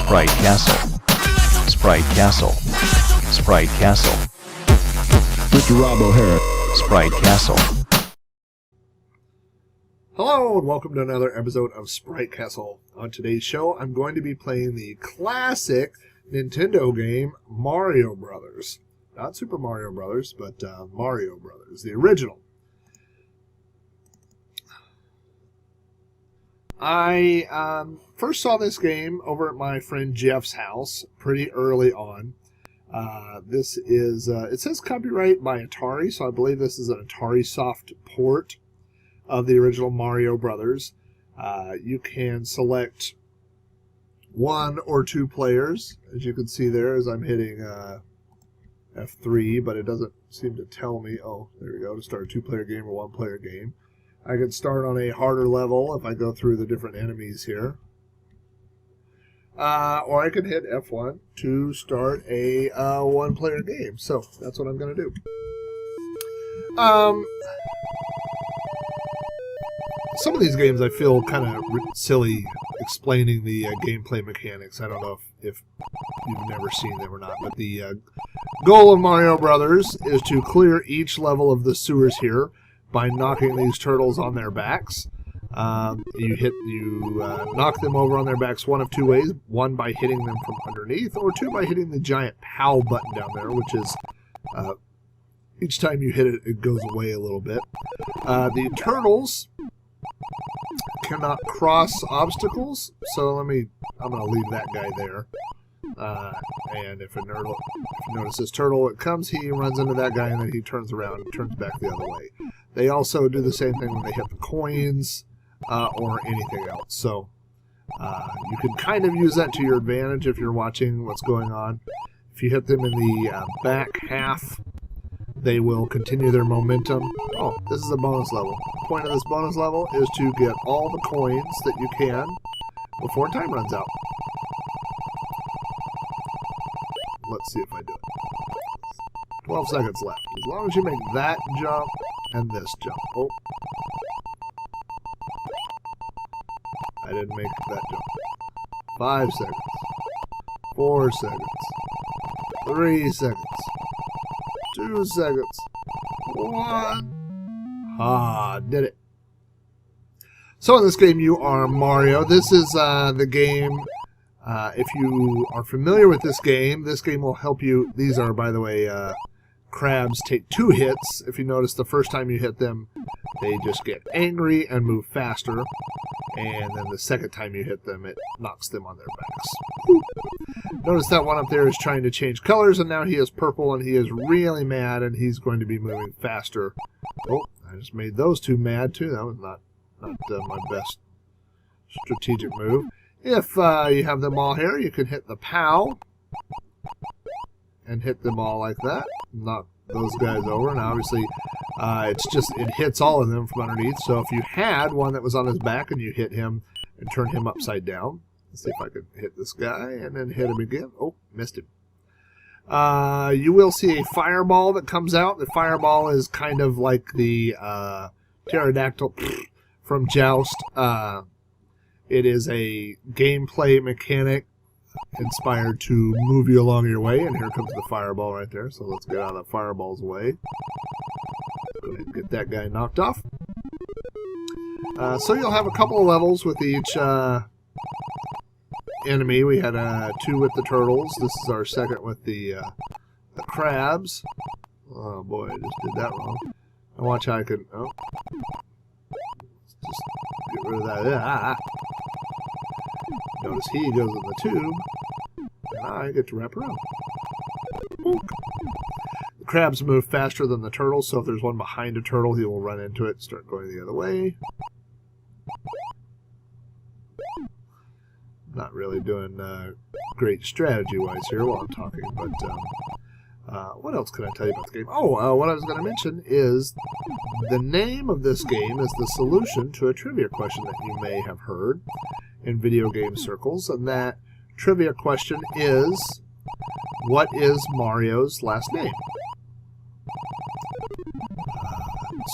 Sprite Castle. Sprite Castle. Sprite Castle. Mr. Rob O'Hara. Sprite Castle. Hello and welcome to another episode of Sprite Castle. On today's show, I'm going to be playing the classic Nintendo game Mario Brothers. Not Super Mario Brothers, but Mario Brothers, the original. I first saw this game over at my friend Jeff's house pretty early on. This is, it says copyright by Atari, so I believe this is an Atari soft port of the original Mario Brothers. You can select one or two players, as you can see there, as I'm hitting F3, but it doesn't seem to tell me. Oh, there we go, to start a two-player game or one-player game. I can start on a harder level if I go through the different enemies here. Or I can hit F1 to start a one-player game. So that's what I'm going to do. Some of these games I feel kind of silly explaining the gameplay mechanics. I don't know if you've never seen them or not, but the goal of Mario Brothers is to clear each level of the sewers here by knocking these turtles on their backs. You knock them over on their backs one of two ways. One, by hitting them from underneath, or two, by hitting the giant POW button down there, which is, each time you hit it, it goes away a little bit. The turtles cannot cross obstacles, so I'm going to leave that guy there. And if you notice this turtle, it comes, he runs into that guy, and then he turns around and turns back the other way. They also do the same thing when they hit the coins or anything else. So you can kind of use that to your advantage if you're watching what's going on. If you hit them in the back half, they will continue their momentum. Oh, this is a bonus level. The point of this bonus level is to get all the coins that you can before time runs out. Let's see if I do it. 12 seconds left. As long as you make that jump and this jump. Oh. I didn't make that jump. 5 seconds. 4 seconds. 3 seconds. 2 seconds. 1. Ah, did it. So in this game you are Mario. This is the game. If you are familiar with this game will help you. These are, by the way, crabs take 2 hits. If you notice, the first time you hit them, they just get angry and move faster. And then the second time you hit them, it knocks them on their backs. Woo. Notice that one up there is trying to change colors, and now he is purple, and he is really mad, and he's going to be moving faster. Oh, I just made those two mad, too. That was not my best strategic move. If you have them all here, you can hit the POW and hit them all like that. Knock those guys over, and obviously it hits all of them from underneath. So if you had one that was on his back and you hit him and turn him upside down, let's see if I can hit this guy and then hit him again. Oh, missed him. You will see a fireball that comes out. The fireball is kind of like the pterodactyl from Joust. It is a gameplay mechanic inspired to move you along your way, and here comes the fireball right there. So let's get out of the fireball's way. Go ahead and get that guy knocked off. So you'll have a couple of levels with each enemy. We had 2 with the turtles. This is our second with the crabs. Oh boy, I just did that wrong. And watch how I can. Oh, just get rid of that. Notice he goes in the tube, and I get to wrap around. The crabs move faster than the turtles, so if there's one behind a turtle, he will run into it and start going the other way. Not really doing great strategy-wise here while I'm talking, but what else can I tell you about the game? Oh, what I was going to mention is the name of this game is the solution to a trivia question that you may have heard in video game circles, and that trivia question is, what is Mario's last name?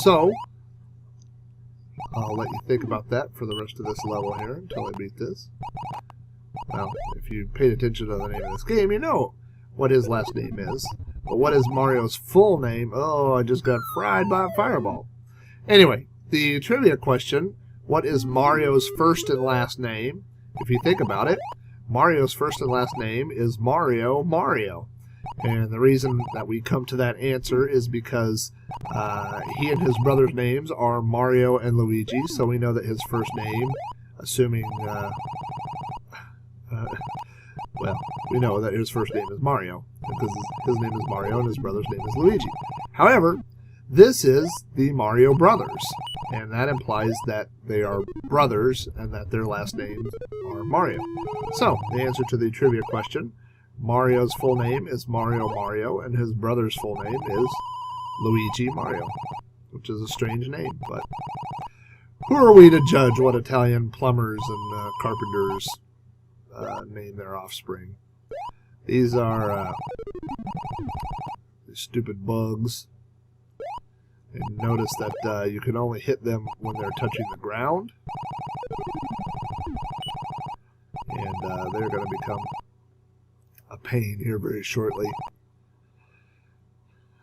So, I'll let you think about that for the rest of this level here until I beat this. Well, if you paid attention to the name of this game, you know what his last name is. But what is Mario's full name? Oh, I just got fried by a fireball. Anyway, the trivia question, what is Mario's first and last name? If you think about it, Mario's first and last name is Mario. And the reason that we come to that answer is because he and his brother's names are Mario and Luigi, so we know that his first name, assuming, well, we know that his first name is Mario, because his name is Mario and his brother's name is Luigi. However, this is the Mario brothers, and that implies that they are brothers and that their last names are Mario. So, the answer to the trivia question, Mario's full name is Mario, and his brother's full name is Luigi Mario, which is a strange name, but who are we to judge what Italian plumbers and carpenters name their offspring? These are stupid bugs. And notice that you can only hit them when they're touching the ground. And they're going to become a pain here very shortly.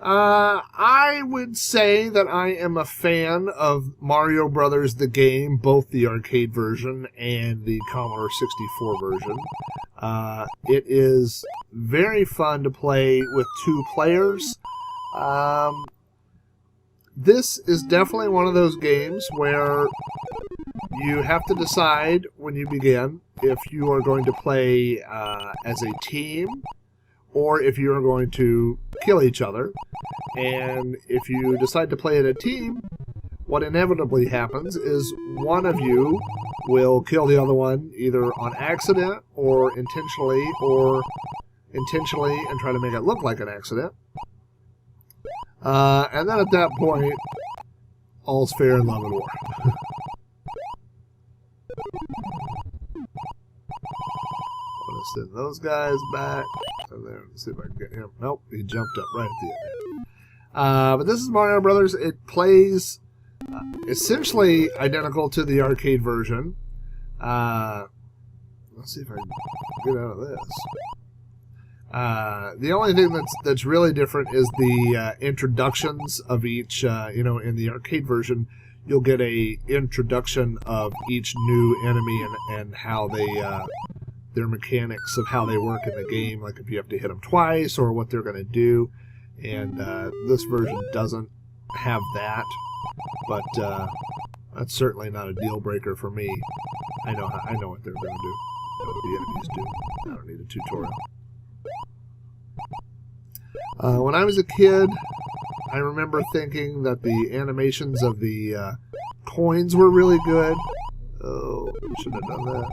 I would say that I am a fan of Mario Brothers the game, both the arcade version and the Commodore 64 version. It is very fun to play with two players. This is definitely one of those games where you have to decide when you begin if you are going to play as a team or if you are going to kill each other. And if you decide to play in a team, what inevitably happens is one of you will kill the other one either on accident or intentionally and try to make it look like an accident. And then at that point, all's fair in love and war. I'm going to send those guys back. And then see if I can get him. Nope, he jumped up right at the end. But this is Mario Brothers. It plays essentially identical to the arcade version. Let's see if I can get out of this. The only thing that's really different is the introductions of each. In the arcade version, you'll get a introduction of each new enemy and how they their mechanics of how they work in the game, like if you have to hit them twice or what they're going to do. And this version doesn't have that, but that's certainly not a deal breaker for me. I know what they're going to do. I know what the enemies do. I don't need a tutorial. When I was a kid, I remember thinking that the animations of the coins were really good. Oh, shouldn't have done that.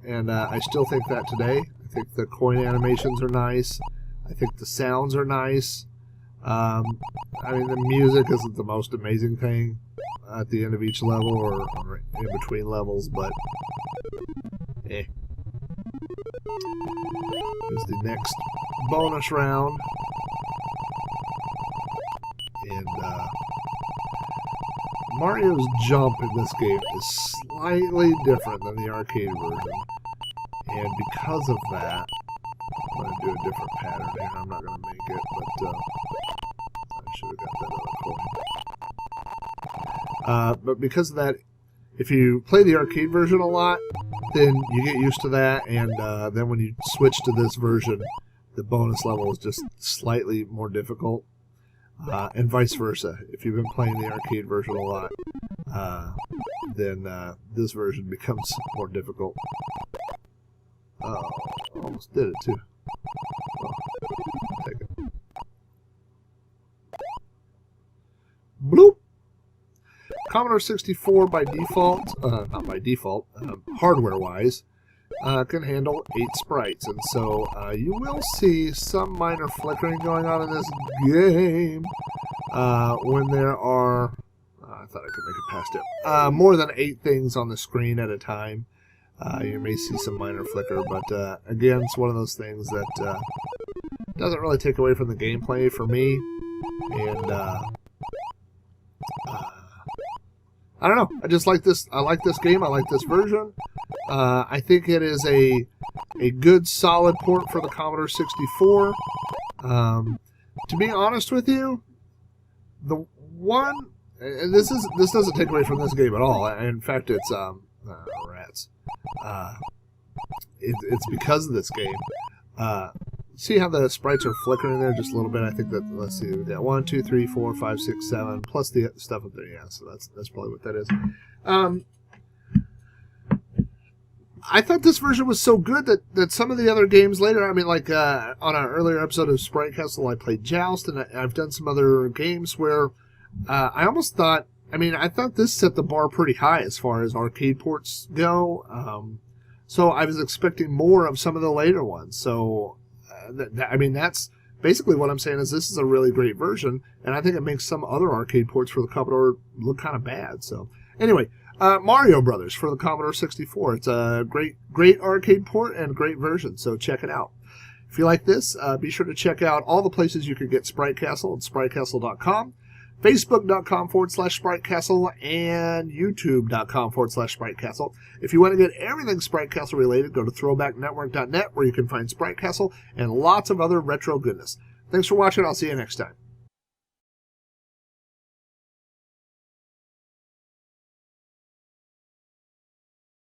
And I still think that today. I think the coin animations are nice. I think the sounds are nice. I mean, the music isn't the most amazing thing at the end of each level or in between levels, but eh. Here's the next bonus round. And Mario's jump in this game is slightly different than the arcade version. And because of that, I'm going to do a different pattern here. I'm not going to make it, but I should have got that other coin. But because of that, if you play the arcade version a lot, then you get used to that, and then when you switch to this version, the bonus level is just slightly more difficult, and vice versa. If you've been playing the arcade version a lot, then this version becomes more difficult. Oh, almost did it too. Well, take it. Bloop! Commodore 64 by default, not by default, hardware-wise, can handle 8 sprites. And so you will see some minor flickering going on in this game when there are, I thought I could make it past it, more than 8 things on the screen at a time. You may see some minor flicker, but again, it's one of those things that doesn't really take away from the gameplay for me. And I don't know. I just like this. I like this game. I like this version. I think it is a good, solid port for the Commodore 64. To be honest with you, the one, and this doesn't take away from this game at all. In fact, it's rats. It's because of this game. See how the sprites are flickering there just a little bit? I think that, let's see, yeah, 1, 2, 3, 4, 5, 6, 7, plus the stuff up there. Yeah, so that's probably what that is. I thought this version was so good that some of the other games later, I mean, like on an earlier episode of Sprite Castle, I played Joust, and I've done some other games where I almost thought, I thought this set the bar pretty high as far as arcade ports go. So I was expecting more of some of the later ones. So, that's basically what I'm saying is this is a really great version, and I think it makes some other arcade ports for the Commodore look kind of bad. So, anyway, Mario Brothers for the Commodore 64. It's a great arcade port and a great version, so check it out. If you like this, be sure to check out all the places you can get Sprite Castle at spritecastle.com. Facebook.com/Sprite Castle and YouTube.com/Sprite Castle. If you want to get everything Sprite Castle related, go to throwbacknetwork.net where you can find Sprite Castle and lots of other retro goodness. Thanks for watching. I'll see you next time.